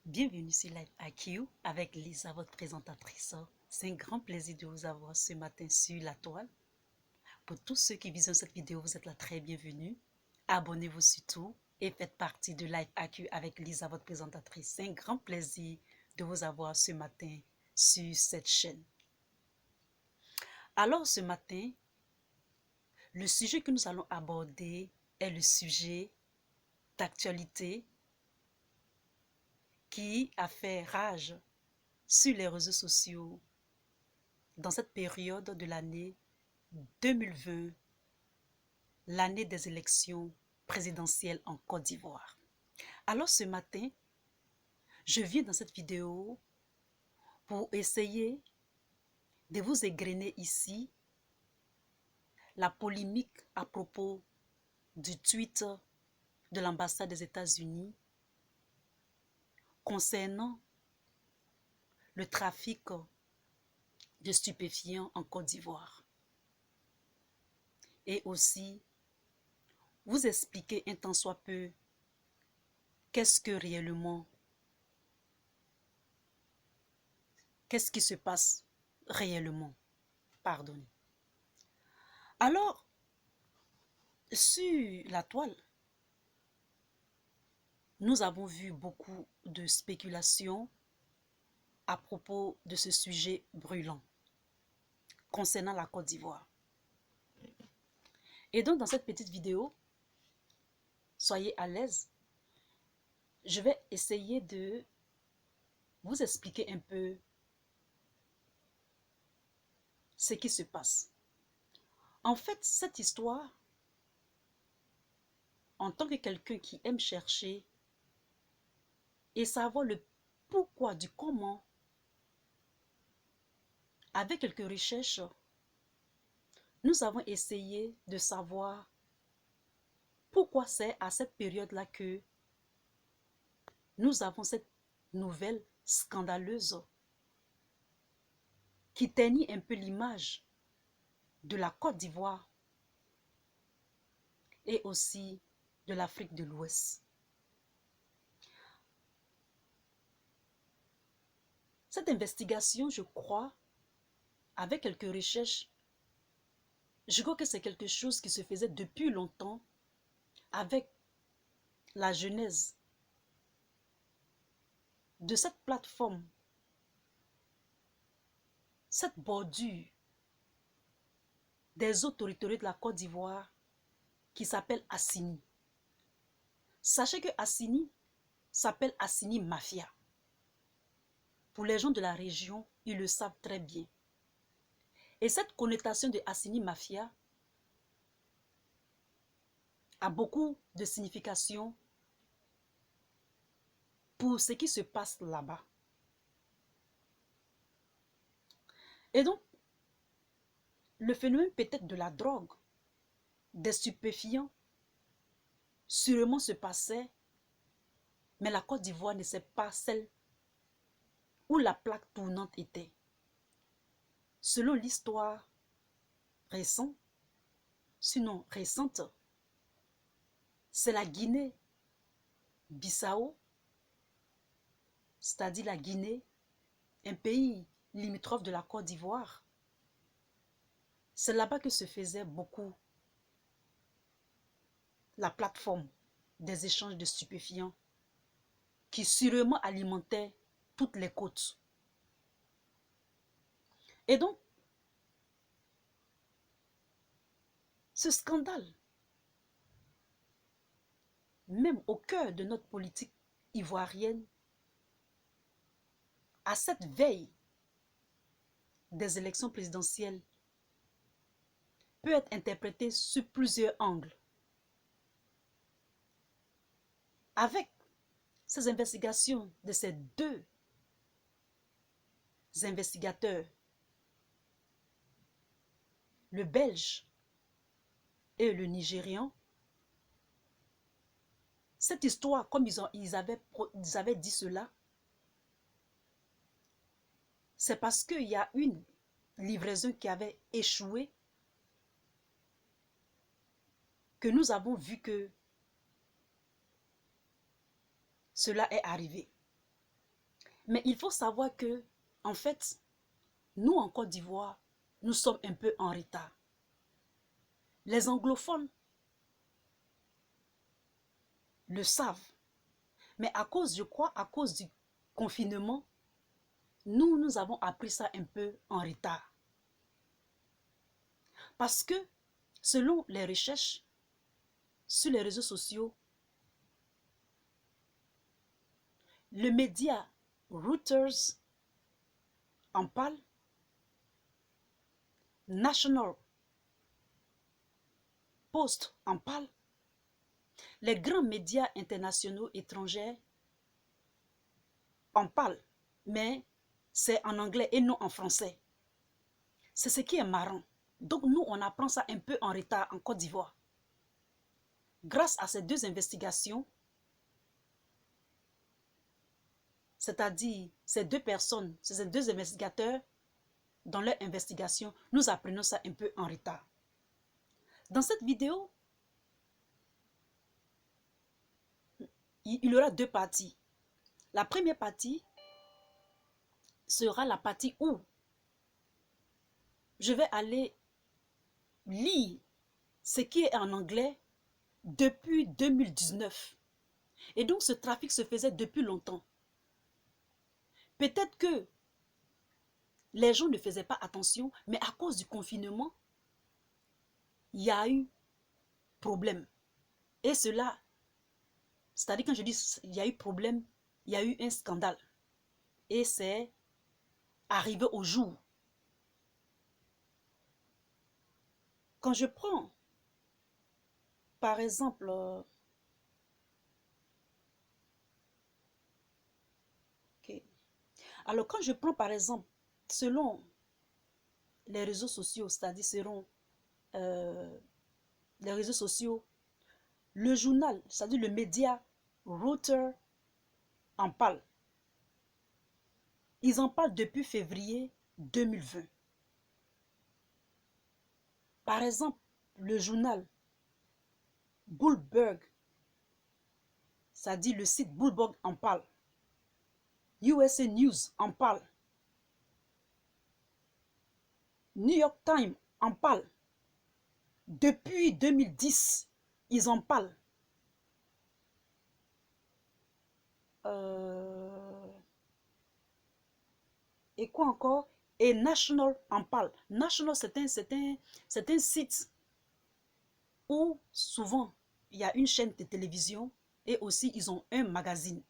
Bienvenue sur Live IQ avec Lisa, votre présentatrice. C'est un grand plaisir de vous avoir ce matin sur la toile. Pour tous ceux qui visionnent cette vidéo, vous êtes la très bienvenue. Abonnez-vous surtout et faites partie de Live IQ avec Lisa, votre présentatrice. C'est un grand plaisir de vous avoir ce matin sur cette chaîne. Alors ce matin, le sujet que nous allons aborder est le sujet d'actualité qui a fait rage sur les réseaux sociaux dans cette période de l'année 2020, l'année des élections présidentielles en Côte d'Ivoire. Alors ce matin, je viens dans cette vidéo pour essayer de vous égrener ici la polémique à propos du tweet de l'ambassade des États-Unis concernant le trafic de stupéfiants en Côte d'Ivoire. Et aussi, vous expliquer un tant soit peu qu'est-ce qui se passe réellement. Pardonnez. Alors, sur la toile, nous avons vu beaucoup de spéculations à propos de ce sujet brûlant concernant la Côte d'Ivoire. Et donc, dans cette petite vidéo, soyez à l'aise, je vais essayer de vous expliquer un peu ce qui se passe. En fait, cette histoire, en tant que quelqu'un qui aime chercher et savoir le pourquoi du comment, avec quelques recherches, nous avons essayé de savoir pourquoi c'est à cette période-là que nous avons cette nouvelle scandaleuse qui teignit un peu l'image de la Côte d'Ivoire et aussi de l'Afrique de l'Ouest. Cette investigation, je crois, avec quelques recherches, je crois que c'est quelque chose qui se faisait depuis longtemps avec la genèse de cette plateforme, cette bordure des autorités de la Côte d'Ivoire qui s'appelle Assini. Sachez que Assini s'appelle Assini Mafia. Pour les gens de la région, ils le savent très bien. Et cette connotation de Assini Mafia a beaucoup de signification pour ce qui se passe là-bas. Et donc, le phénomène peut-être de la drogue, des stupéfiants, sûrement se passait, mais la Côte d'Ivoire ne sait pas celle où la plaque tournante était. Selon l'histoire récente, sinon récente, c'est la Guinée-Bissau, c'est-à-dire la Guinée, un pays limitrophe de la Côte d'Ivoire. C'est là-bas que se faisait beaucoup la plateforme des échanges de stupéfiants qui sûrement alimentait toutes les côtes. Et donc, ce scandale, même au cœur de notre politique ivoirienne, à cette veille des élections présidentielles, peut être interprété sur plusieurs angles. Avec ces investigations de ces deux investigateurs, le Belge et le Nigérian, cette histoire, comme ils avaient dit cela, c'est parce qu'il y a une livraison qui avait échoué que nous avons vu que cela est arrivé. Mais il faut savoir que, en fait, nous en Côte d'Ivoire, nous sommes un peu en retard. Les anglophones le savent. Mais à cause, je crois, à cause du confinement, nous avons appris ça un peu en retard. Parce que, selon les recherches sur les réseaux sociaux, le média Reuters en parle, National Post en parle, les grands médias internationaux étrangers en parlent, mais c'est en anglais et non en français. C'est ce qui est marrant. Donc nous, on apprend ça un peu en retard en Côte d'Ivoire. Grâce à ces deux investigations, c'est-à-dire ces deux personnes, ces deux investigateurs, dans leur investigation, nous apprenons ça un peu en retard. Dans cette vidéo, il y aura deux parties. La première partie sera la partie où je vais aller lire ce qui est en anglais depuis 2019. Et donc ce trafic se faisait depuis longtemps. Peut-être que les gens ne faisaient pas attention, mais à cause du confinement, il y a eu problème. Et cela, c'est-à-dire quand je dis il y a eu problème, il y a eu un scandale. Et c'est arrivé au jour. Quand je prends, par exemple, okay. Alors quand je prends par exemple, selon les réseaux sociaux, c'est-à-dire selon les réseaux sociaux, le journal, c'est-à-dire le média Reuters en parle. Ils en parlent depuis février 2020. Par exemple, le journal Bloomberg, c'est-à-dire le site Bloomberg en parle. USA News en parle. New York Times en parle. Depuis 2010, ils en parlent. Et quoi encore? Et National en parle. National, c'est un site où souvent il y a une chaîne de télévision et aussi ils ont un magazine.